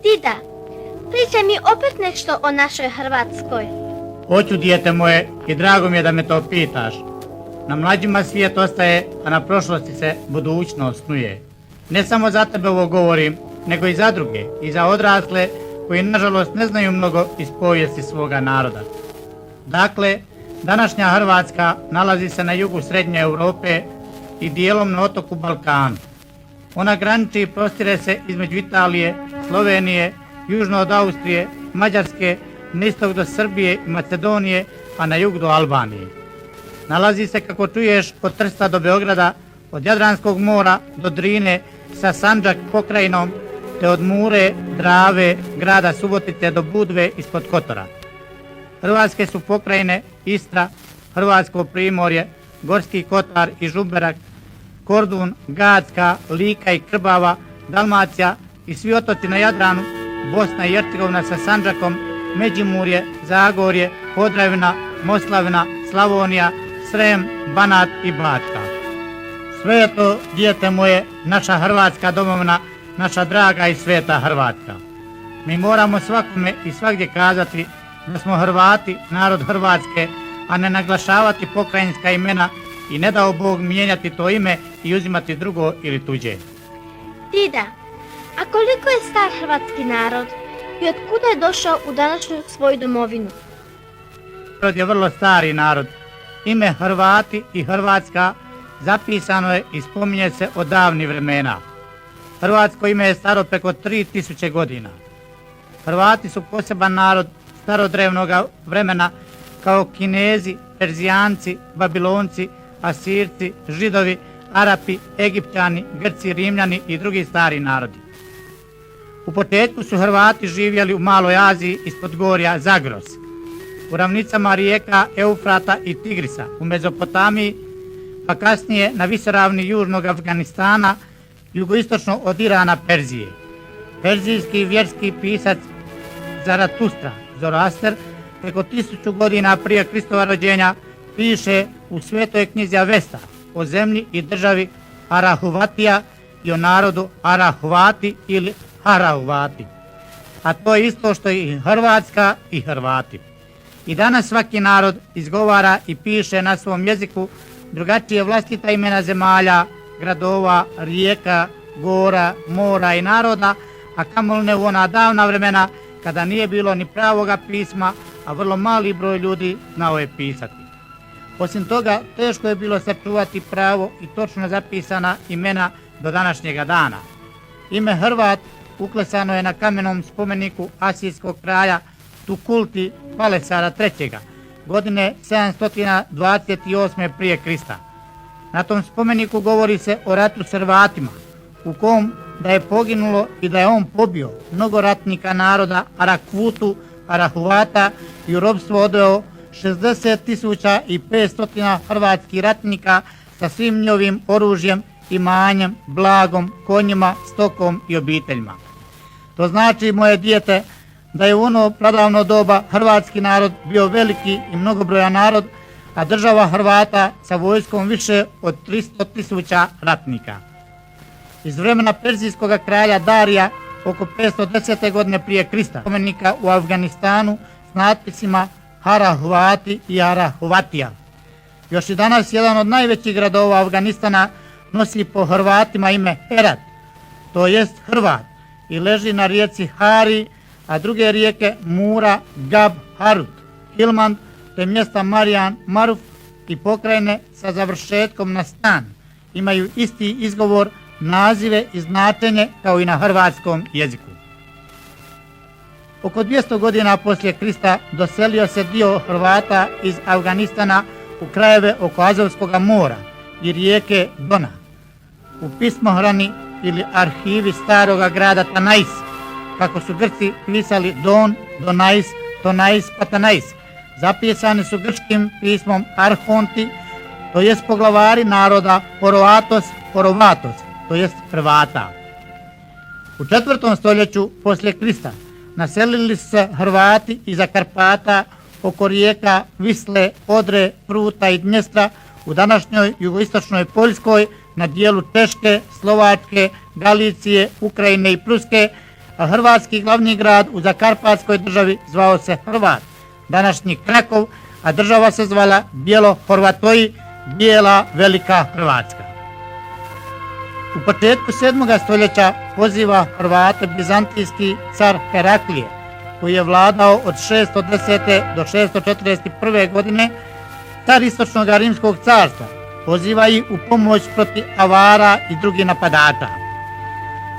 Dida, pričaj mi opet nešto o našoj Hrvatskoj. Hoću, dijete moje, i drago mi je da me to pitaš. Na mlađima svijet ostaje, a na prošlosti se budućnost snuje. Ne samo za tebe ovo govorim, nego i za druge, i za odrasle koji nažalost ne znaju mnogo iz povijesti svoga naroda. Dakle, današnja Hrvatska nalazi se na jugu Srednje Europe i dijelom na otoku Balkanu. Ona graniči i prostire se između Italije, Slovenije, južno od Austrije, Mađarske, na istok do Srbije i Makedonije, a na jug do Albanije. Nalazi se, kako čuješ, od Trsta do Beograda, od Jadranskog mora do Drine, sa Sandžak pokrajinom, te od Mure, Drave, grada Subotice do Budve ispod Kotora. Hrvatske su pokrajine Istra, Hrvatsko primorje, Gorski Kotar i Žumberak, Kordun, Gacka, Lika i Krbava, Dalmacija i svi otoci na Jadranu, Bosna i Hercegovina sa Sandžakom, Međimurje, Zagorje, Podravina, Moslavina, Slavonija, Srem, Banat i Bačka. Sve je to, dijete moje, naša Hrvatska domovina, naša draga i sveta Hrvatska. Mi moramo svakome i svagdje kazati da smo Hrvati, narod Hrvatske, a ne naglašavati pokrajinska imena i ne dao Bog mijenjati to ime i uzimati drugo ili tuđe. Dida, a koliko je star hrvatski narod i od kuda je došao u današnju svoju domovinu? Narod je vrlo stari narod. Ime Hrvati i Hrvatska zapisano je i spominje se od davnih vremena. Hrvatsko ime je staro preko 3000 godina. Hrvati su poseban narod starodrevnog vremena kao Kinezi, Perzijanci, Babilonci, Asirci, Židovi, Arapi, Egipćani, Grci, Rimljani i drugi stari narodi. U početku su Hrvati živjeli u Maloj Aziji ispod gorja Zagros, u ravnicama rijeka Eufrata i Tigrisa, u Mezopotamiji, pa kasnije na visoravni južnog Afganistana, jugoistočno od Irana, Perzije. Perzijski vjerski pisac Zaratustra, Zoroaster, preko 1000 godina prije Kristova rođenja, piše u svetoj knjizi Avesta o zemlji i državi Arahuvatija i o narodu Arahuvati ili Harahuvati. A to je isto što i Hrvatska i Hrvati. I danas svaki narod izgovara i piše na svom jeziku drugačije vlastita imena zemalja, gradova, rijeka, gora, mora i naroda, a kamoli ne u ona davna vremena kada nije bilo ni pravoga pisma, a vrlo mali broj ljudi znao je pisati. Osim toga, teško je bilo sačuvati pravo i točno zapisana imena do današnjega dana. Ime Hrvat uklesano je na kamenom spomeniku asijskog kralja Tukulti Palesara III. Godine 728. prije Krista. Na tom spomeniku govori se o ratu s Hrvatima, u kom da je poginulo i da je on pobio mnogo ratnika naroda Arakvutu, Arahuvata i u ropstvo odveo 60.500 hrvatskih ratnika sa svim njihovim oružjem, imanjem, blagom, konjima, stokom i obiteljima. To znači, moje dijete, da je u ono pradavno doba hrvatski narod bio veliki i mnogobrojan narod, a država Hrvata sa vojskom više od 300.000 ratnika. iz vremena perzijskog kralja Darija oko 510. godine prije Krista. Spomenika u Afganistanu s natpisima Hara Hvati i Hara Hvatija. Još i danas jedan od najvećih gradova Afganistana nosi po Hrvatima ime Herat, to jest Hrvat, i leži na rijeci Hari, a druge rijeke Mura, Gab, Harut, Hilmand, te mjesta Marijan, Maruf i pokrajine sa završetkom na stan imaju isti izgovor, nazive i značenje kao i na hrvatskom jeziku. Oko 200 godina poslije Krista doselio se dio Hrvata iz Afganistana u krajeve oko Azovskog mora i rijeke Dona. U pismohrani ili arhivi staroga grada Tanais, kako su Grci pisali Don, Donais, Tonais, pa Tanais, zapisani su grčkim pismom Arhonti, to jest poglavari naroda Horoatos, Horovatos, to jest Hrvata. U 4. stoljeću poslije Krista naselili su se Hrvati iza Karpata oko rijeka Visle, Odre, Pruta i Dnjestra u današnjoj jugoistočnoj Poljskoj, na dijelu Češke, Slovačke, Galicije, Ukrajine i Pruske, a hrvatski glavni grad u Zakarpatskoj državi zvao se Hrvat, današnji Krakov, a država se zvala Bijelo-Horvatoji, Bijela Velika Hrvatska. U početku 7. stoljeća poziva Hrvate bizantijski car Heraklije, koji je vladao od 610. do 641. godine, car istočnog rimskog carstva, poziva ih u pomoć protiv Avara i drugih napadača.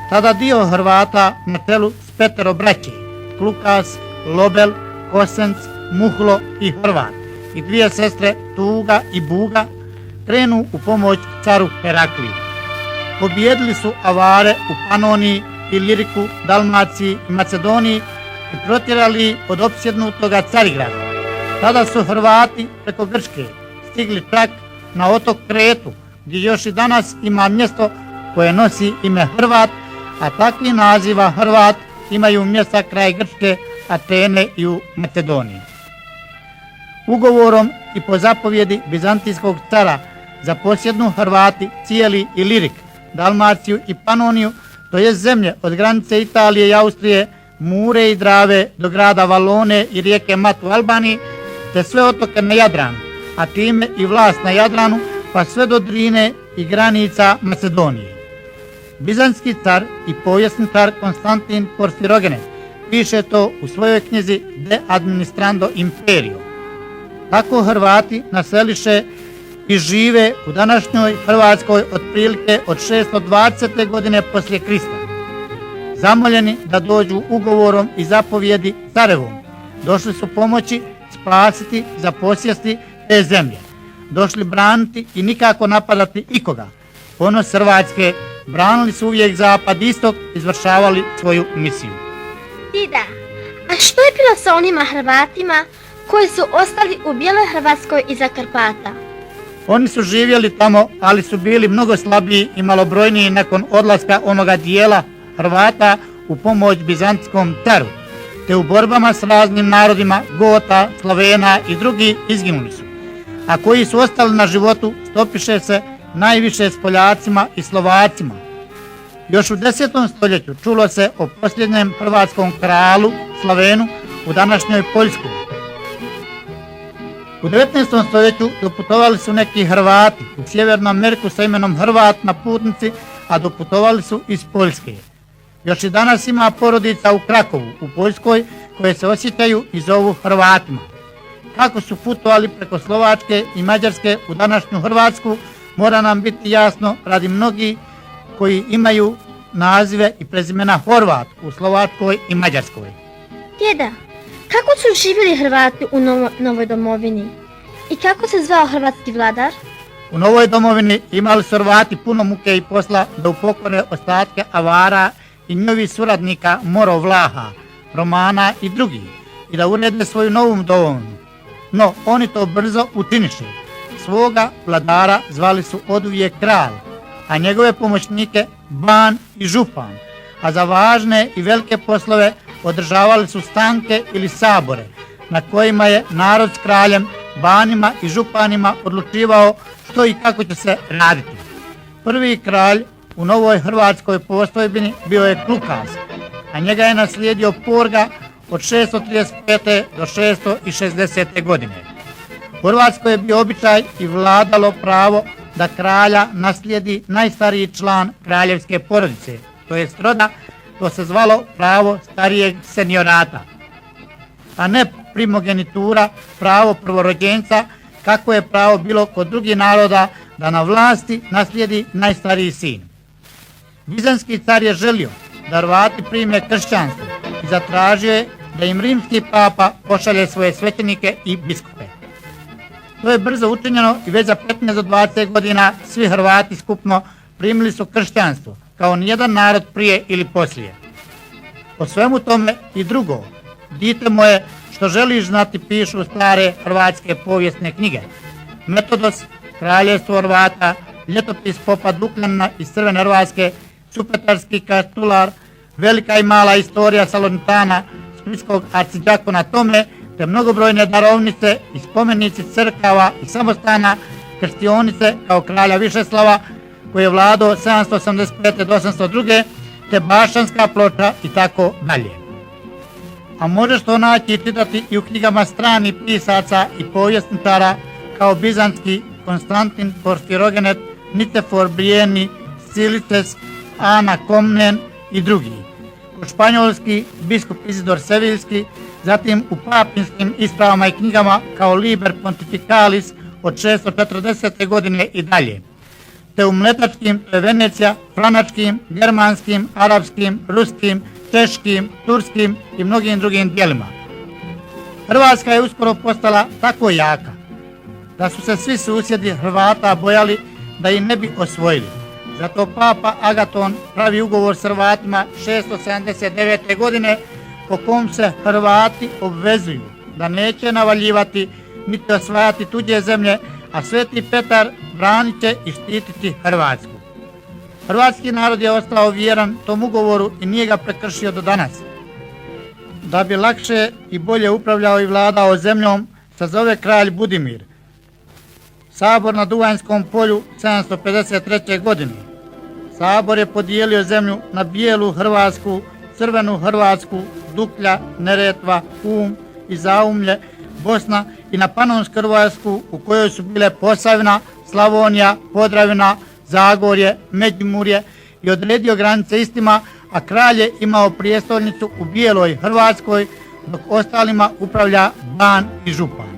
Tada dio Hrvata na čelu s petero braće, Klukas, Lobel, Kosenc, Muhlo i Hrvat, i dvije sestre Tuga i Buga, krenu u pomoć caru Herakliju. Pobijedili su Avare u Panoniji, Iliriku, Dalmaciji i Macedoniji i protjerali od opsjednutoga Carigrada. Tada su Hrvati preko Grčke stigli čak na otok Kretu, gdje još i danas ima mjesto koje nosi ime Hrvat, a takvi naziva Hrvat imaju mjesta kraj Grčke, Atene i u Macedoniji. Ugovorom i po zapovjedi bizantijskog cara zaposjednu Hrvati cijeli Ilirik, Dalmaciju i Panoniju, to je zemlje od granice Italije i Austrije, Mure i Drave do grada Valone i rijeke Mat u Albaniji, te sve otoke na Jadranu, a time i vlast na Jadranu, pa sve do Drine i granica Macedonije. Bizantski car i povjesničar Konstantin Porfirogenes piše to u svojoj knjizi De Administrando Imperio. Tako Hrvati naseliše i žive u današnjoj Hrvatskoj otprilike od 620. godine poslije Krista. Zamoljeni da dođu ugovorom i zapovjedi carevom, došli su pomoći, spasiti, zaposjesti te zemlje. Došli braniti i nikako napadati ikoga. Ponos Hrvatske, branili su uvijek zapad i istok, izvršavali svoju misiju. Dida, a što je bilo sa onima Hrvatima koji su ostali u Bijeloj Hrvatskoj iza Karpata? Oni su živjeli tamo, ali su bili mnogo slabiji i malobrojniji nakon odlaska onoga dijela Hrvata u pomoć bizantskom caru, te u borbama s raznim narodima Gota, Slovena i drugi izginuli su, a koji su ostali na životu stopiše se najviše s Poljacima i Slovacima. Još u 10. stoljeću čulo se o posljednjem hrvatskom kralu Slovenu u današnjoj Poljskoj. U 19. stoljeću doputovali su neki Hrvati u Sjevernu Ameriku sa imenom Hrvat na putnici, a doputovali su iz Poljske. Još i danas ima porodica u Krakovu, u Poljskoj, koje se osjećaju i zovu Hrvatima. Kako su putovali preko Slovačke i Mađarske u današnju Hrvatsku, mora nam biti jasno radi mnogi koji imaju nazive i prezimena Horvat u Slovačkoj i Mađarskoj. Djeda, kako su živjeli Hrvati u novoj domovini? I kako se zvao hrvatski vladar? U novoj domovini imali su Hrvati puno muke i posla da upokore ostatke Avara i njihovih suradnika Moro Vlaha, Romana i drugih, i da urede svoju novu domovinu. No, oni to brzo učiniše. Svoga vladara zvali su oduvijek kralj, a njegove pomoćnike ban i župan, a za važne i velike poslove održavali su stanke ili sabore, na kojima je narod s kraljem, banima i županima odlučivao što i kako će se raditi. Prvi kralj u Novoj Hrvatskoj postojbini bio je Klukaz, a njega je naslijedio Porga od 635. do 660. godine. U Hrvatskoj je bio običaj i vladalo pravo da kralja naslijedi najstariji član kraljevske porodice, to jest roda, to se zvalo pravo starijeg seniorata, a ne primogenitura, pravo prvorođenca, kako je pravo bilo kod drugih naroda da na vlasti naslijedi najstariji sin. Bizanski car je želio da Hrvati prime kršćanstvo i zatražio je da im rimski papa pošalje svoje svećenike i biskupe. To je brzo učinjeno i već za 15 do 20 godina svi Hrvati skupno primili su kršćanstvo, kao nijedan narod prije ili poslije. O svemu tome i drugo, dite moje, što želiš znati, pišu stare hrvatske povijesne knjige. Metodos, Kraljevstvo Hrvata, Ljetopis popa Dukljana iz Crvene Hrvatske, Supetarski kartular, Velika i mala istorija Salonitana, splitskog arcidjakona Tome, te mnogobrojne darovnice i spomenici crkava i samostana, krstionice kao kralja Višeslava koji je vladao 785. do 802. te Bašćanska ploča i tako dalje. A možeš to naći i čitati i u knjigama stranih pisaca i povjesničara kao Bizantski, Konstantin Porfirogenet, Nicefor Brijeni, Silices, Ana Komnen i drugi. U španjolski biskup Izidor Seviljski, zatim u papinskim ispravama i knjigama kao Liber Pontificalis od 640. godine i dalje, te u mletačkim, Venecija, franačkim, germanskim, arapskim, ruskim, češkim, turskim i mnogim drugim dijelima. Hrvatska je uskoro postala tako jaka da su se svi susjedi Hrvata bojali da ih ne bi osvojili. Zato papa Agaton pravi ugovor s Hrvatima 679. godine po kom se Hrvati obvezuju da neće navaljivati niti osvajati tuđe zemlje, a Sveti Petar branit će i štititi Hrvatsku. Hrvatski narod je ostao vjeran tom ugovoru i nije ga prekršio do danas. Da bi lakše i bolje upravljao i vladao zemljom, sazove kralj Budimir sabor na Duvanjskom polju 753. godine. Sabor je podijelio zemlju na Bijelu Hrvatsku, Crvenu Hrvatsku, Duklja, Neretva, Um i Zaumlje, Bosna i na Panonsku Hrvatsku u kojoj su bile Posavina, Slavonija, Podravina, Zagorje, Međimurje i odredio granice istima, a kralj je imao prijestolnicu u Bijeloj Hrvatskoj, dok ostalima upravlja ban i župan.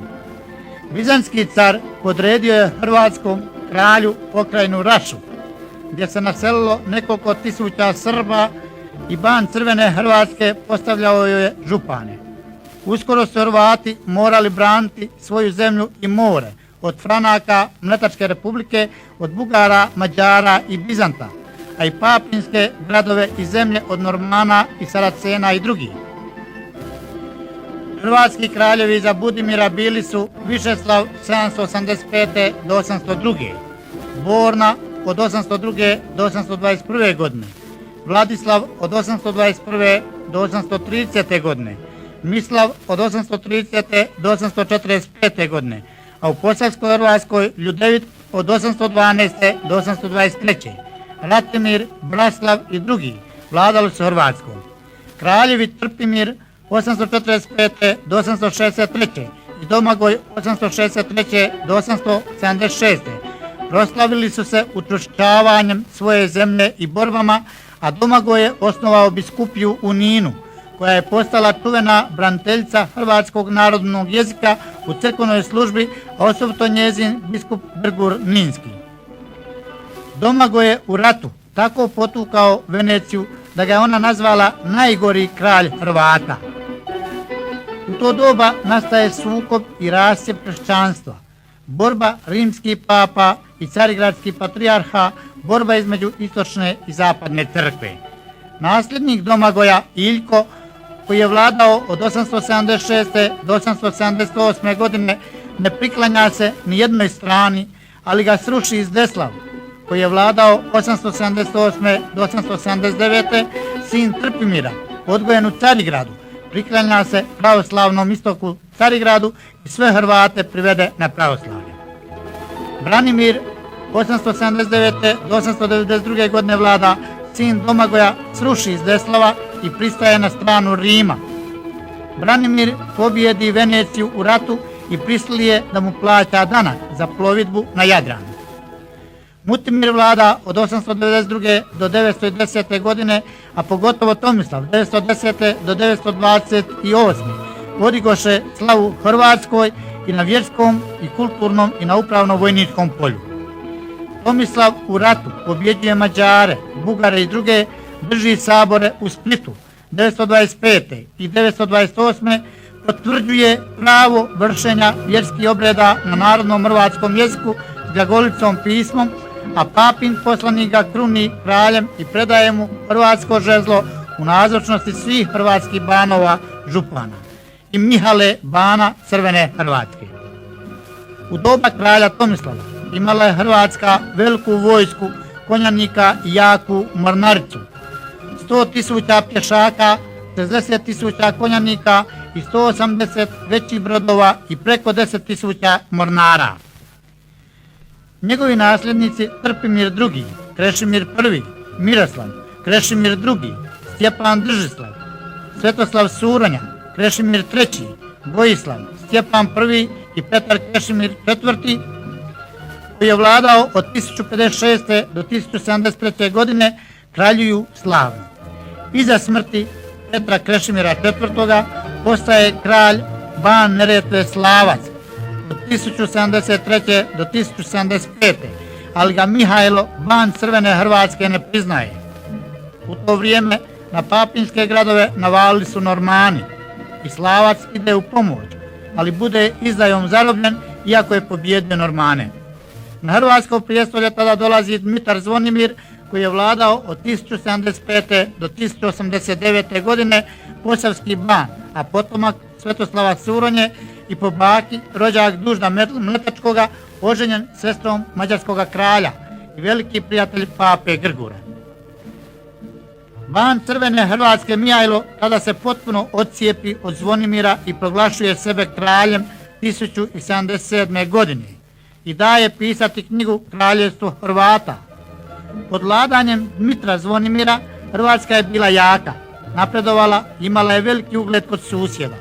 Bizantski car podredio je hrvatskom kralju pokrajinu Rašu, gdje se naselilo nekoliko tisuća Srba i ban Crvene Hrvatske postavljao je župane. Uskoro su Hrvati morali braniti svoju zemlju i more od Franaka, Mletačke republike, od Bugara, Mađara i Bizanta, a i papinske gradove i zemlje od Normana i Saracena i drugih. Hrvatski kraljevi za Budimira bili su Višeslav 785. do 802. Borna od 802. do 821. godine, Vladislav od 821. do 830. godine, Mislav od 830. do 845. godine, a u Posavskoj Hrvatskoj Ljudevit od 812. do 823. Ratimir, Braslav i drugi vladali su Hrvatskom. Kraljevi Trpimir 845. do 863. i Domagoj 863. do 876. proslavili su se učvršćavanjem svoje zemlje i borbama, a Domagoj je osnovao biskupiju u Ninu, koja je postala čuvena braniteljica hrvatskog narodnog jezika u crkvenoj službi, a osobito njezin biskup Grgur Ninski. Domagoj je u ratu tako potukao Veneciju da ga je ona nazvala najgori kralj Hrvata. U to doba nastaje sukob i rascjep kršćanstva, borba rimskih papa i carigradskih patrijarha, borba između istočne i zapadne crkve. Nasljednik Domagoja, Iljko, koji je vladao od 876. do 878. godine, ne priklanja se ni jednoj strani, ali ga sruši Zdeslav, koji je vladao 878. do 879. sin Trpimira, odgojen u Carigradu, priklanja se pravoslavnom istoku Carigradu i sve Hrvate privede na pravoslavlje. Branimir 879. do 892. godine vlada sin Domagoja, sruši Zdeslava i pristaje na stranu Rima. Branimir pobijedi Veneciju u ratu i prisili je da mu plaća danak za plovidbu na Jadranu. Mutimir vlada od 892. do 910. godine, a pogotovo Tomislav 910. do 928. podigoše slavu Hrvatskoj i na vjerskom i kulturnom i na upravno-vojničkom polju. Tomislav u ratu pobjeđuje Mađare, Bugare i druge, drži sabore u Splitu 925. i 928. potvrđuje pravo vršenja vjerskih obreda na narodnom hrvatskom jeziku s glagolicom pismom, a papin poslanik ga kruni kraljem i predaje mu hrvatsko žezlo u nazočnosti svih hrvatskih banova župana i Mihale bana Crvene Hrvatske. U doba kralja Tomislava imala je Hrvatska veliku vojsku konjanika i jaku mornaricu, 100.000 pješaka, 60.000 konjanika i 180 većih brodova i preko 10.000 mornara. Njegovi nasljednici Trpimir II, Krešimir I, Miroslav, Krešimir II, Stjepan Držislav, Svetoslav Suronja, Krešimir III, Vojislav, Stjepan I i Petar Krešimir IV, koji je vladao od 1056. do 1073. godine, kraljuju slavno. Iza smrti Petra Krešimira IV. Postaje kralj ban Neretve Slavac od 1073. do 1075. ali ga Mihajlo ban Crvene Hrvatske ne priznaje. U to vrijeme na papinske gradove navalili su Normani i Slavac ide u pomoć, ali bude izdajom zarobljen iako je pobjedio Normane. Na hrvatsko prijestolje tada dolazi Dmitar Zvonimir, koji je vladao od 1075. do 1089. godine, posavski ban, a potomak Svetoslava Suronje i po baki rođak Dužna Mletačkoga, oženjen sestrom mađarskoga kralja i veliki prijatelj pape Grgura. Ban Crvene Hrvatske Mihajlo tada se potpuno odcijepi od Zvonimira i proglašuje sebe kraljem 1077. godine i daje pisati knjigu Kraljevstvo Hrvata. Pod vladanjem Dmitra Zvonimira Hrvatska je bila jaka, napredovala, imala je veliki ugled kod susjeda.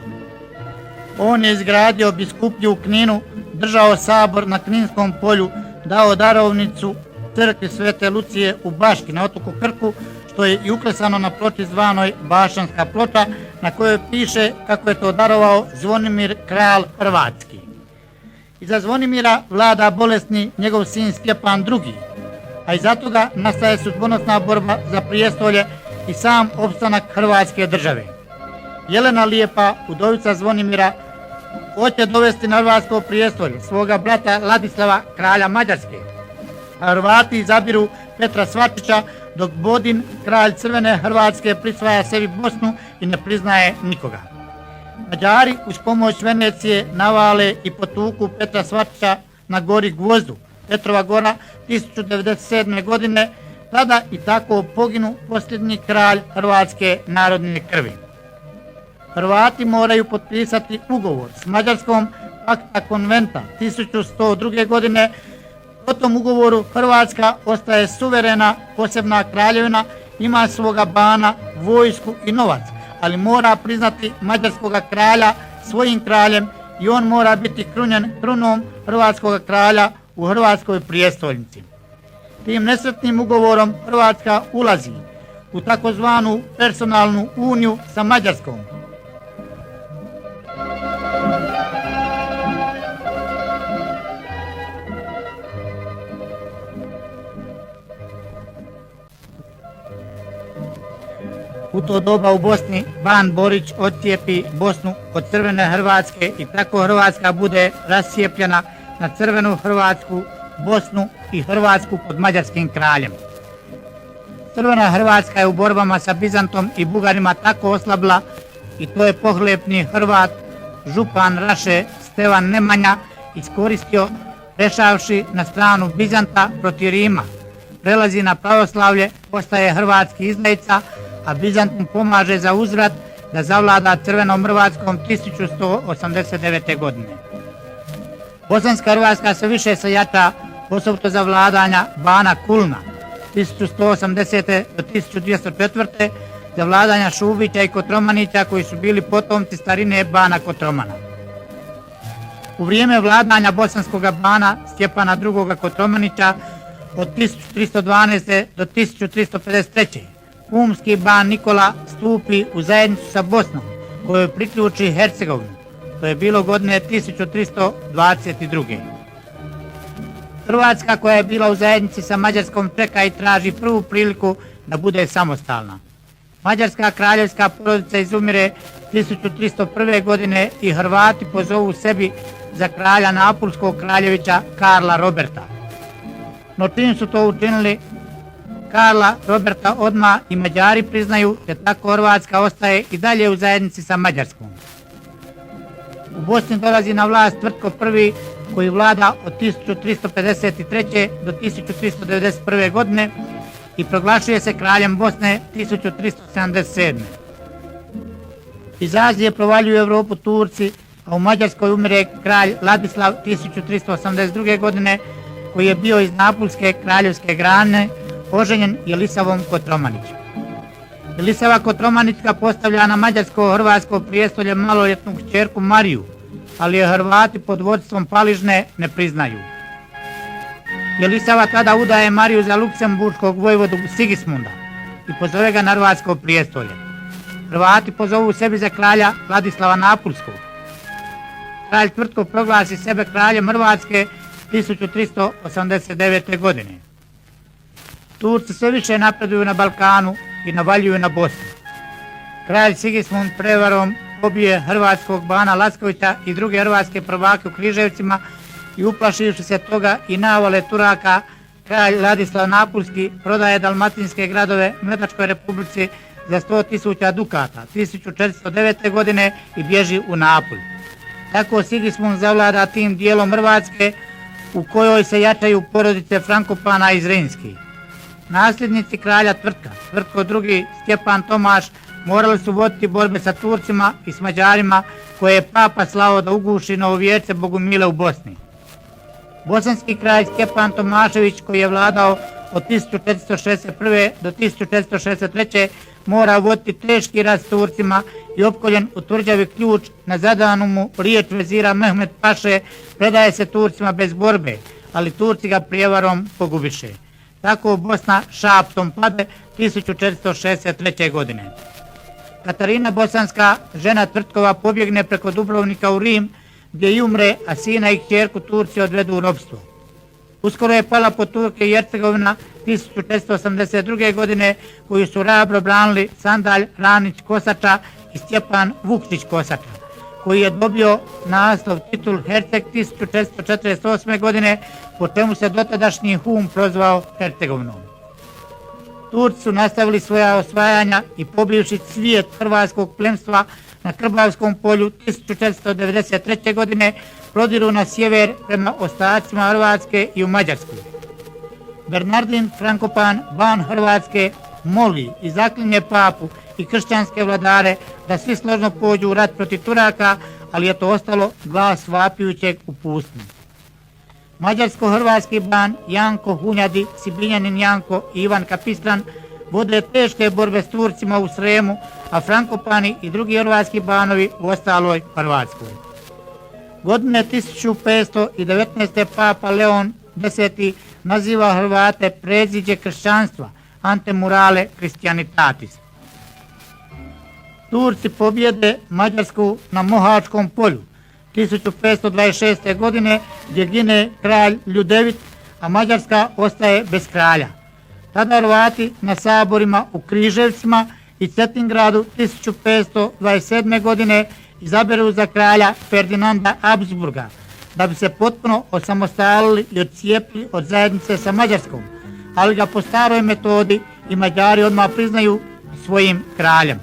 On je izgradio biskupiju u Kninu, držao sabor na Kninskom polju, dao darovnicu crkvi Svete Lucije u Baški na otoku Krku, što je i uklesano na ploči zvanoj Bašanska ploča, na kojoj piše kako je to darovao Zvonimir kralj Hrvatski. Iza Zvonimira vlada bolesni njegov sin Stjepan II, a iza toga nastaje sudbonosna borba za prijestolje i sam opstanak Hrvatske države. Jelena Lijepa, udovica Zvonimira, hoće dovesti na hrvatsko prijestolje svoga brata Ladislava, kralja Mađarske. Hrvati izabiru Petra Svačića, dok Bodin, kralj Crvene Hrvatske, prisvaja sebi Bosnu i ne priznaje nikoga. Mađari uz pomoć Venecije navale i potuku Petra Svačića na gori Gvozdu, Petrova gora, 1097. godine, tada i tako poginu posljednji kralj Hrvatske narodne krvi. Hrvati moraju potpisati ugovor s Mađarskom Pakta konventa 1102. godine. Po tom ugovoru Hrvatska ostaje suverena posebna kraljevina, ima svoga bana, vojsku i novac, ali mora priznati mađarskoga kralja svojim kraljem i on mora biti krunjen krunom hrvatskoga kralja u Hrvatskoj prijestolnici. Tim nesretnim ugovorom Hrvatska ulazi u takozvanu personalnu uniju sa Mađarskom. U to doba u Bosni ban Borić odcijepi Bosnu od Crvene Hrvatske i tako Hrvatska bude rascijepljena na Crvenu Hrvatsku, Bosnu i Hrvatsku pod mađarskim kraljem. Crvena Hrvatska je u borbama sa Bizantom i Bugarima tako oslabila i to je pohlepni Hrvat, župan Raše Stevan Nemanja, iskoristio prešavši na stranu Bizanta protiv Rima. Prelazi na pravoslavlje, postaje hrvatski izdajica, a Bizant mu pomaže za uzvrat da zavlada Crvenom Hrvatskom 1189. godine. Bosanska Hrvatska sve više se jača osobito za vladanja bana Kulna 1180. do 1204. za vladanja Šubića i Kotromanića koji su bili potomci starine bana Kotromana. U vrijeme vladanja bosanskog bana Stjepana II. Kotromanića od 1312. do 1353. Umski ban Nikola stupi u zajednicu sa Bosnom, kojoj priključi Hercegovinu. To je bilo godine 1322. Hrvatska, koja je bila u zajednici sa Mađarskom, čeka i traži prvu priliku da bude samostalna. Mađarska kraljevska porodica izumire 1301. godine i Hrvati pozovu sebi za kralja Napulskog kraljevića Karla Roberta. No čim su to učinili, Karla Roberta odmah i Mađari priznaju, te tako Hrvatska ostaje i dalje u zajednici sa Mađarskom. U Bosni dolazi na vlast Tvrtko I koji vlada od 1353. do 1391. godine i proglašuje se kraljem Bosne 1377. Iz Azije provaljuju u Europu Turci, a u Mađarskoj umire kralj Ladislav 1382. godine koji je bio iz Napulske kraljevske grane, oženjen Jelisavom Kotromanić. Jelisava Kotromanićka postavlja na mađarsko-hrvatsko prijestolje maloljetnu kćerku Mariju, ali je Hrvati pod vodstvom Paližne ne priznaju. Jelisava tada udaje Mariju za luksemburškog vojvodu Sigismunda i pozove ga na hrvatsko prijestolje. Hrvati pozovu sebi za kralja Vladislava Napulskog. Kralj Tvrtko proglasi sebe kraljem Hrvatske 1389. godine. Turci sve više napreduju na Balkanu i navaljuju na Bosnu. Kralj Sigismund prevarom pobije hrvatskog bana Lackovića i druge hrvatske prvake u Križevcima i uplašivši se toga i navale Turaka, kralj Ladislav Napulski prodaje dalmatinske gradove Mletačkoj republici za 100.000 dukata 1409. godine i bježi u Napulj. Tako Sigismund zavlada tim dijelom Hrvatske u kojoj se jačaju porodice Frankopana i Zrinski. Nasljednici kralja Tvrtka, Tvrtko II. Stjepan Tomaš, morali su voditi borbe sa Turcima i s Mađarima koje je papa slao da uguši novovjerce Bogumile u Bosni. Bosanski kralj Stjepan Tomašević, koji je vladao od 1461. do 1463. mora voditi teški rat s Turcima i opkoljen u tvrđavi Ključ na zadanu mu riječ vezira Mehmed Paše predaje se Turcima bez borbe, ali Turci ga prijevarom pogubiše. Tako Bosna šaptom pade 1463. godine. Katarina Bosanska, žena Tvrtkova, pobjegne preko Dubrovnika u Rim gdje i umre, a sina i kćerku Turci odvedu u ropstvo. Uskoro je pala pod Turke i Hercegovina 1482. godine koju su hrabro branili Sandalj Ranić Kosača i Stjepan Vukšić Kosača, koji je dobio naslov titul Herceg 1448. godine, po čemu se dotadašnji Hum prozvao Hercegovinom. Turci su nastavili svoja osvajanja i pobivši svijet hrvatskog plemstva na Krbavskom polju 1493. godine prodiru na sjever prema ostacima Hrvatske i u Mađarsku. Bernardin Frankopan, ban Hrvatske, moli i zaklinje papu i kršćanske vladare da svi složno pođu u rat protiv Turaka, ali je to ostalo glas vapijućeg u pustinji. Mađarsko-hrvatski ban Janko Hunjadi, Sibinjanin Janko i Ivan Kapistran vode teške borbe s Turcima u Sremu, a Frankopani i drugi hrvatski banovi u ostaloj Hrvatskoj. Godine 1519. papa Leon X naziva Hrvate predziđe kršćanstva, antemurale Christianitatis. Turci pobjede Mađarsku na Mohačkom polju 1526. godine gdje gine kralj Ljudevit, a Mađarska ostaje bez kralja. Tada Hrvati na saborima u Križevcima i Cetingradu 1527. godine izaberu za kralja Ferdinanda Habsburga, da bi se potpuno osamostalili i odcijepili od zajednice sa Mađarskom, ali ga po staroj metodi i Mađari odmah priznaju svojim kraljem.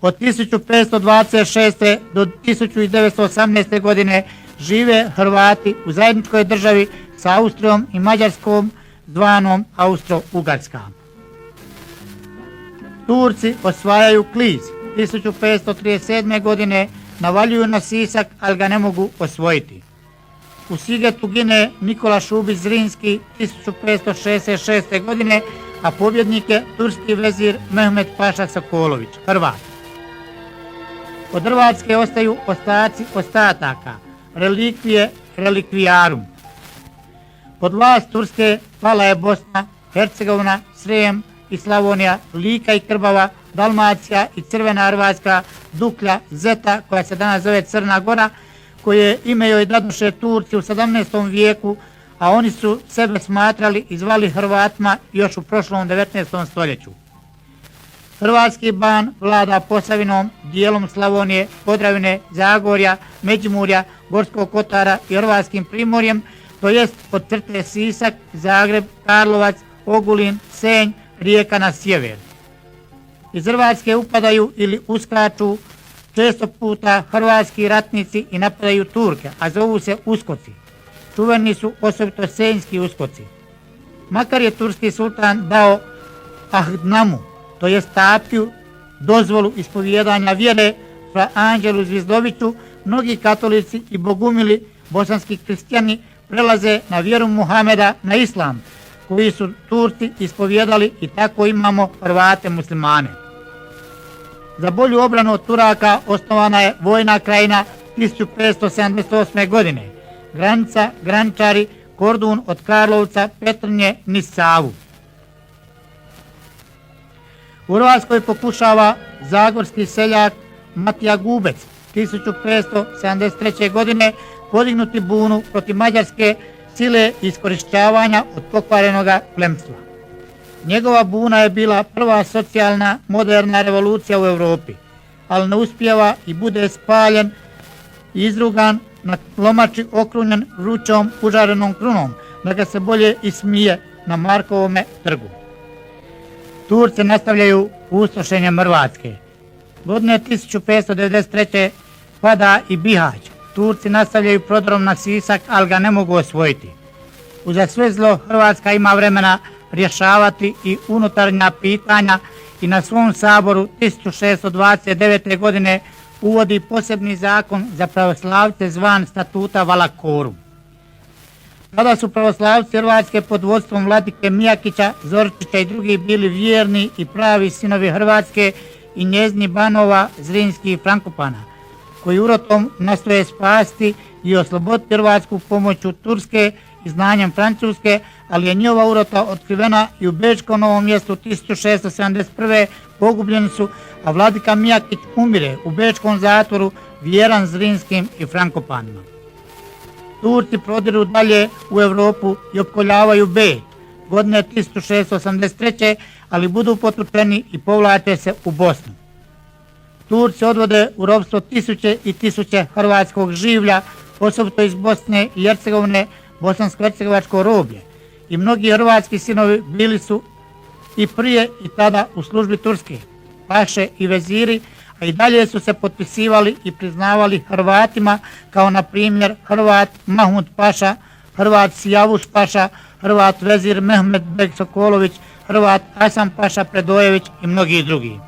Od 1526. do 1918. godine žive Hrvati u zajedničkoj državi sa Austrijom i Mađarskom zvanom Austro-Ugarska. Turci osvajaju Kliz 1537. godine, navaljuju na Sisak, ali ga ne mogu osvojiti. u Sigetu gine Nikola Šubić Zrinski 1566. godine, a pobjednik je turski vezir Mehmed Paša Sokolović, Hrvat. Od Hrvatske ostaju ostaci ostataka, relikvije relikvijarum. Pod vlast Turske pala je Bosna, Hercegovina, Srijem i Slavonija, Lika i Krbava, Dalmacija i Crvena Hrvatska, Duklja, Zeta, koja se danas zove Crna Gora, koje ime joj dadoše Turci u 17. vijeku, a oni su sebe smatrali i zvali Hrvatima još u prošlom 19. stoljeću. Hrvatski ban vlada Posavinom, dijelom Slavonije, Podravine, Zagorja, Međimurja, Gorskog Kotara i Hrvatskim primorjem, to jest od crte Sisak, Zagreb, Karlovac, Ogulin, Senj, Rijeka na sjever. Iz Hrvatske upadaju ili uskaču često puta hrvatski ratnici i napadaju Turke, a zovu se uskoci. Čuveni su osobito senjski uskoci. Makar je turski sultan dao Ahdnamu, to jest Tapiju, dozvolu ispovijedanja vjere fra Anđelu Zvizdoviću, mnogi katolici i bogumili bosanski kristijani prelaze na vjeru Muhameda, na islam, koji su Turci ispovijedali, i tako imamo Hrvate muslimane. Za bolju obranu od Turaka osnovana je vojna krajina 1578. godine. Granica, graničari, Kordun od Karlovca, Petrnje, niz Savu. U Hrvatskoj pokušava zagorski seljak Matija Gubec 1573. godine podignuti bunu protiv mađarske sile i iskorištavanja od pokvarenoga plemstva. Njegova buna je bila prva socijalna, moderna revolucija u Europi, ali ne uspijeva i bude spaljen i izrugan na lomači okrunjen vrućom užarenom krunom, da ga se bolje ismije na Markovome trgu. Turci nastavljaju pustošenjem Hrvatske. Godine 1593. pada i Bihać. Turci nastavljaju prodorom na Sisak, ali ga ne mogu osvojiti. Uza sve zlo Hrvatska ima vremena rješavati i unutarnja pitanja i na svom saboru 1629. godine uvodi posebni zakon za pravoslavce zvan Statuta Valakorum. Tada su pravoslavci Hrvatske pod vodstvom vladike Mijakića, Zoričića i drugi bili vjerni i pravi sinovi Hrvatske i njezini banova Zrinski i Frankopana, koji urotom nastoje spasti i osloboditi Hrvatsku pomoću Turske i znanjem Francuske, ali je njihova urota otkrivena i u Bečkom Novom Mjestu 1671. pogubljeni su, a vladika Mijakić umire u Bečkom zatvoru vjeran Zrinskim i Frankopanima. Turci prodiru dalje u Europu i opkoljavaju B godine 1683. ali budu potučeni i povlače se u Bosnu. Turci odvode u ropstvo tisuće i tisuće hrvatskog življa, osobito iz Bosne i Hercegovine, bosansko-hercegovačko roblje, i mnogi hrvatski sinovi bili su i prije i tada u službi Turske, paše i veziri, a i dalje su se potpisivali i priznavali Hrvatima, kao na primjer Hrvat Mahmud Paša, Hrvat Sijavuš Paša, Hrvat vezir Mehmed Beg Sokolović, Hrvat Hasan Paša Predojević i mnogi drugi.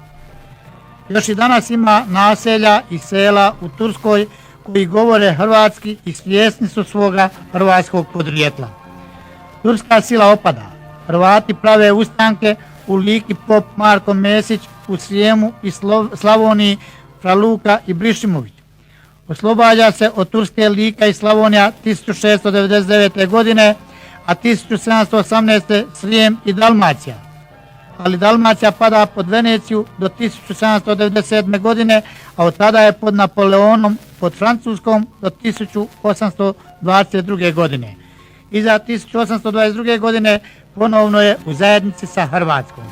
Još i danas ima naselja i sela u Turskoj koji govore hrvatski i svjesni su svoga hrvatskog podrijetla. Turska sila opada. Hrvati prave ustanke u Liki pop Marko Mesić, u Srijemu i Slavoniji fra Luka i Brišimović. Oslobađa se od Turske Lika i Slavonija 1699. godine, a 1718. Srijem i Dalmacija. Ali Dalmacija pada pod Veneciju do 1797. godine, a od tada je pod Napoleonom, pod Francuskom do 1822. godine. Iza 1822. godine ponovno je u zajednici sa Hrvatskom.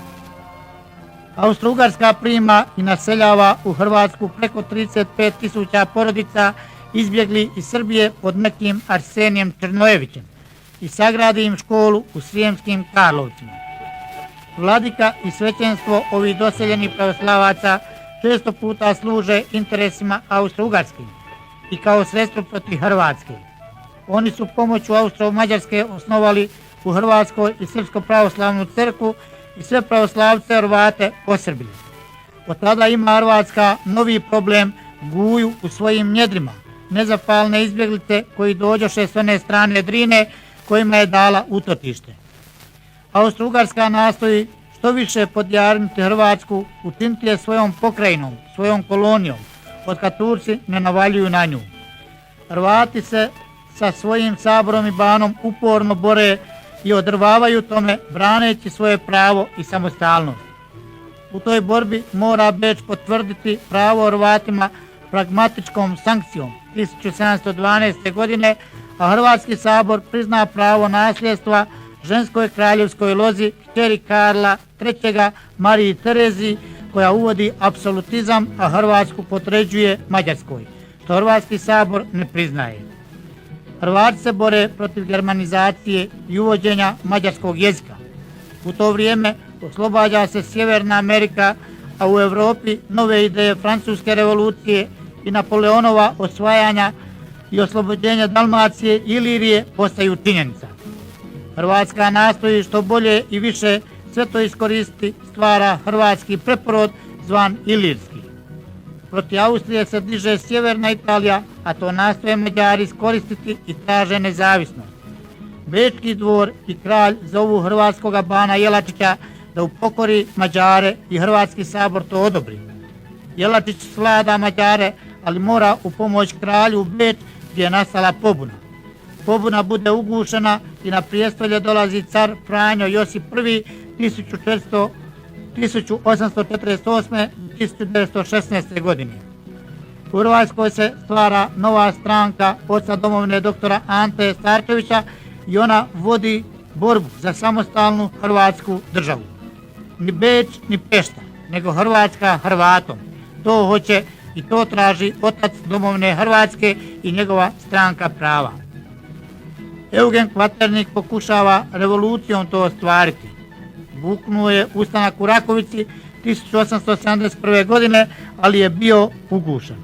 Austro-Ugarska prima i naseljava u Hrvatsku preko 35.000 porodica izbjegli iz Srbije pod nekim Arsenijem Črnojevićem i sagradi im školu u Srijemskim Karlovcima. Vladika i svećenstvo ovih doseljenih pravoslavaca često puta služe interesima Austro-Ugarskim i kao sredstvo protiv Hrvatske. Oni su pomoću Austro-Mađarske osnovali u Hrvatskoj i Srpsko pravoslavnu crkvu i sve pravoslavce Hrvate posrbili. Od tada ima Hrvatska novi problem, Guju u svojim njedrima, nezapalne izbjeglice koji dođoše s one strane Drine kojima je dala utočište. Austro-Ugarska nastoji što više podjarmiti Hrvatsku, učiniti je svojom pokrajinom, svojom kolonijom, od kad Turci ne navaljuju na nju. Hrvati se sa svojim saborom i banom uporno bore i odrvavaju tome, braneći svoje pravo i samostalnost. U toj borbi mora Beč potvrditi pravo Hrvatima pragmatičkom sankcijom 1712. godine, a Hrvatski sabor prizna pravo nasljedstva ženskoj kraljevskoj lozi kćeri Karla III. Mariji Terezi, koja uvodi apsolutizam, a Hrvatsku potređuje Mađarskoj, što Hrvatski sabor ne priznaje. Hrvati se bore protiv germanizacije i uvođenja mađarskog jezika. U to vrijeme oslobađa se Sjeverna Amerika, a u Europi nove ideje Francuske revolucije i Napoleonova osvajanja i oslobođenja Dalmacije i Ilirije postaju činjenica. Hrvatska nastoji što bolje i više sve to iskoristiti, stvara hrvatski preporod zvan Ilirski. Protiv Austrije se diže Sjeverna Italija, a to nastoje Mađari iskoristiti i traže nezavisnost. Bečki dvor i kralj zovu hrvatskoga bana Jelačića da upokori Mađare i Hrvatski sabor to odobri. Jelačić svlada Mađare, ali mora u pomoć kralju u Beč gdje je nastala pobuna. Pobuna bude ugušena i na prijestolje dolazi car Franjo Josip I 1848-1916. godine. U Hrvatskoj se stvara nova stranka oca domovine doktora Ante Starčevića i ona vodi borbu za samostalnu Hrvatsku državu. Ni Beč ni Pešta, nego Hrvatska Hrvatom. To hoće i to traži otac domovine Hrvatske i njegova stranka prava. Eugen Kvaternik pokušava revolucijom to ostvariti. Buknuo je ustanak u Rakovici 1871. godine, ali je bio ugušen.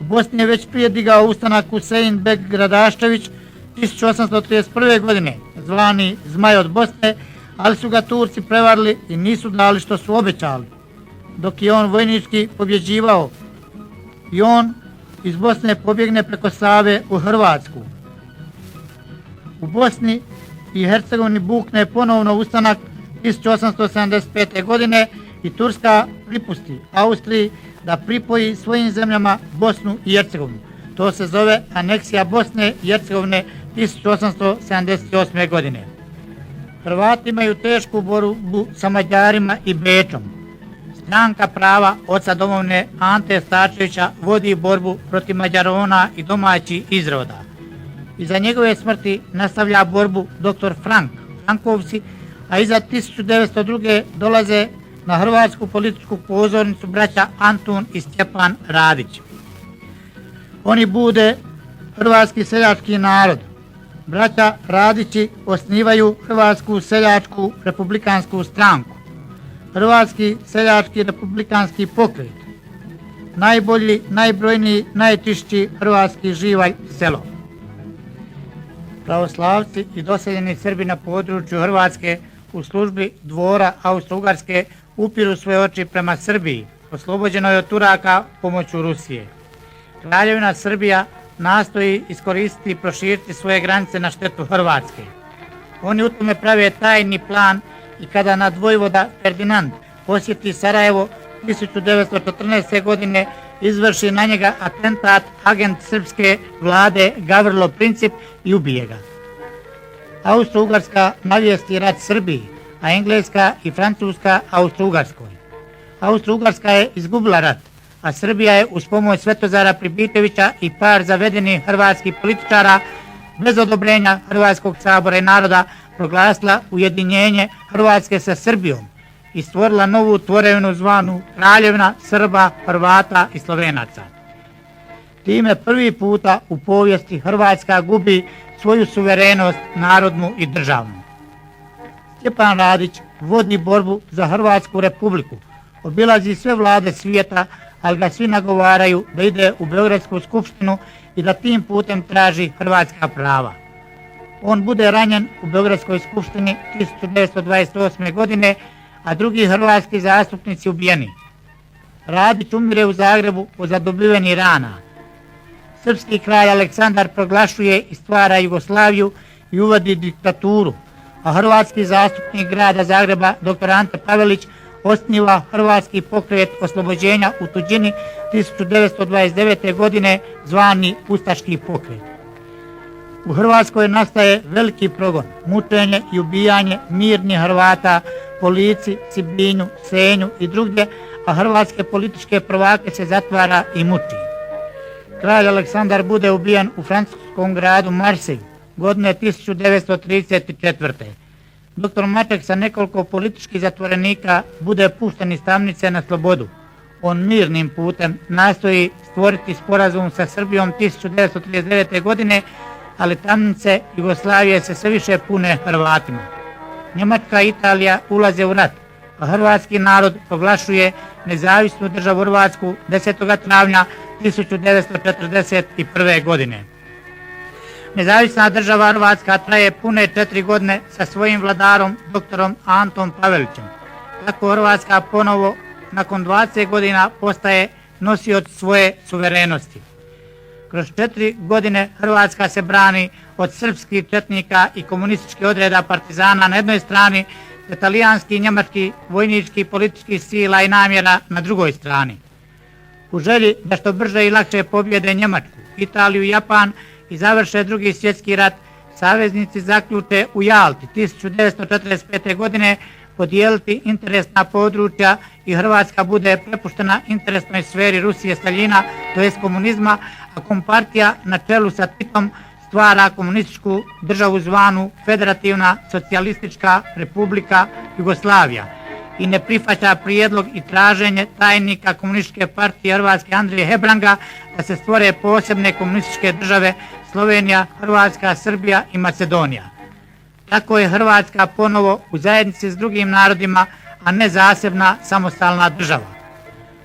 U Bosni je već prije digao ustanak Husein Beg Gradaščević 1831. godine, zvani Zmaj od Bosne, ali su ga Turci prevarili i nisu dali što su obećali. Dok je on vojnički pobjeđivao i on iz Bosne pobjegne preko Save u Hrvatsku. U Bosni i Hercegovini bukne ponovno ustanak 1875. godine i Turska pripusti Austriji da pripoji svojim zemljama Bosnu i Hercegovinu. To se zove aneksija Bosne i Hercegovine 1878. godine. Hrvati imaju tešku borbu sa Mađarima i Bečom. Stranka prava oca domovine Ante Starčevića vodi borbu protiv Mađarona i domaćih izroda. Iza njegove smrti nastavlja borbu dr. Frankovci, a iza 1902. dolaze na hrvatsku političku pozornicu braća Antun i Stjepan Radić. Oni bude hrvatski seljački narod. Braća Radići osnivaju Hrvatsku seljačku republikansku stranku, Hrvatski seljački republikanski pokret, najbolji, najbrojniji, najčišći hrvatski živalj selo. Pravoslavci i doseljeni Srbi na području Hrvatske u službi dvora Austro-Ugarske upiru svoje oči prema Srbiji, oslobođenoj od Turaka pomoću Rusije. Kraljevina Srbija nastoji iskoristiti i proširiti svoje granice na štetu Hrvatske. Oni u tome prave tajni plan i kada nadvojvoda Ferdinand posjeti Sarajevo 1914. godine izvrši na njega atentat agent srpske vlade Gavrilo Princip i ubije ga. Austro-Ugarska navijesti rat Srbiji, a Engleska i Francuska Austro-Ugarskoj. Austro-Ugarska je izgubila rat, a Srbija je uz pomoć Svetozara Pribitevića i par zavedenih hrvatskih političara bez odobrenja Hrvatskog sabora i naroda proglasila ujedinjenje Hrvatske sa Srbijom i stvorila novu tvorevinu zvanu Kraljevina Srba, Hrvata i Slovenaca. Time prvi puta u povijesti Hrvatska gubi svoju suverenost narodnu i državnu. Stjepan Radić vodi borbu za Hrvatsku republiku, obilazi sve vlade svijeta, ali ga svi nagovaraju da ide u Beogradsku skupštinu i da tim putem traži hrvatska prava. On bude ranjen u Beogradskoj skupštini 1928. godine, a drugi hrvatski zastupnici ubijeni. Radić umire u Zagrebu od zadobivenih rana. Srpski kralj Aleksandar proglašuje i stvara Jugoslaviju i uvodi diktaturu, a hrvatski zastupnik grada Zagreba dr. Ante Pavelić osniva Hrvatski pokret oslobođenja u tuđini 1929. godine zvani Ustaški pokret. U Hrvatskoj nastaje veliki progon, mučenje i ubijanje mirnih Hrvata po Lici, Sibinju, Senju i drugdje, a hrvatske političke prvake se zatvara i muči. Kralj Aleksandar bude ubijen u francuskom gradu Marseille godine 1934. Dr. Maček sa nekoliko političkih zatvorenika bude pušten iz tamnice na slobodu. On mirnim putem nastoji stvoriti sporazum sa Srbijom 1939. godine, ali tamnice Jugoslavije se sve više pune Hrvatima. Njemačka i Italija ulaze u rat, a hrvatski narod proglašuje nezavisnu državu Hrvatsku 10. travnja 1941. godine. Nezavisna država Hrvatska traje pune 4 godine sa svojim vladarom doktorom Antom Pavelićem. Tako Hrvatska ponovo nakon 20 godina postaje nosioc svoje suverenosti. Kroz 4 godine Hrvatska se brani od srpskih četnika i komunističkih odreda partizana na jednoj strani, te talijanskih i njemačkih vojničkih političkih sila i namjera na drugoj strani. U želji da što brže i lakše pobjede Njemačku, Italiju i Japan i završe Drugi svjetski rat, saveznici zaključe u Jalti 1945. godine podijeliti interesna područja i Hrvatska bude prepuštena interesnoj sferi Rusije Staljina, tj. komunizma, a kompartija na čelu sa Titom stvara komunističku državu zvanu Federativna socijalistička republika Jugoslavija i ne prihvaća prijedlog i traženje tajnika komunističke partije Hrvatske Andrije Hebranga da se stvore posebne komunističke države Slovenija, Hrvatska, Srbija i Macedonija. Tako je Hrvatska ponovo u zajednici s drugim narodima, a ne zasebna samostalna država.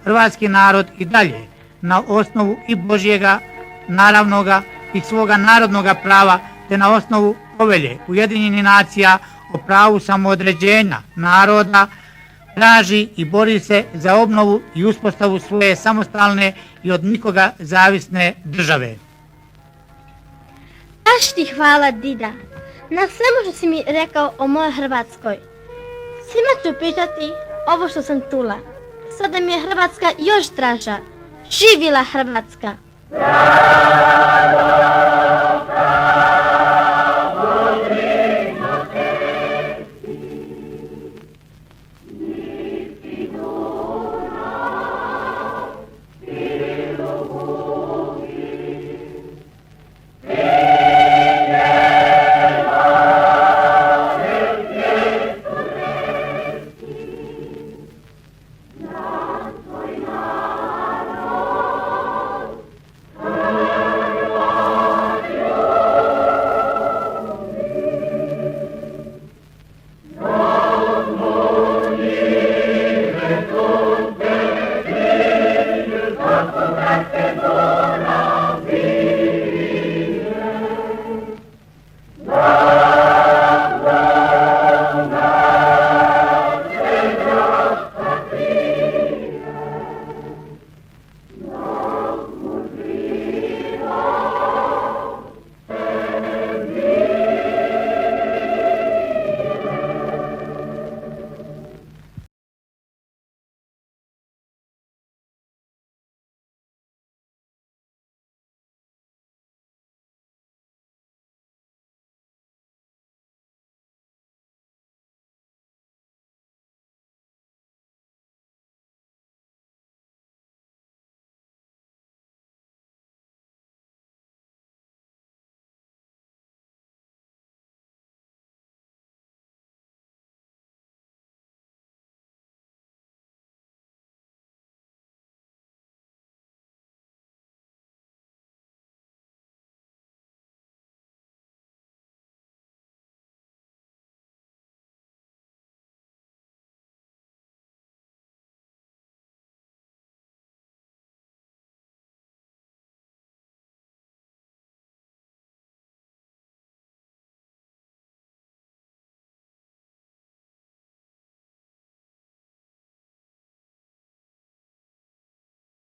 Hrvatski narod i dalje na osnovu i Božjega, naravnoga i svoga narodnoga prava, te na osnovu povelje Ujedinjenih nacija o pravu samoodređenja naroda traži i bori se za obnovu i uspostavu svoje samostalne i od nikoga zavisne države. Baš ti hvala, dida, na svemu što si mi rekao o mojoj Hrvatskoj. Svima ću pitati ovo što sam čula. Sada mi je Hrvatska još draža. Živjela Hrvatska!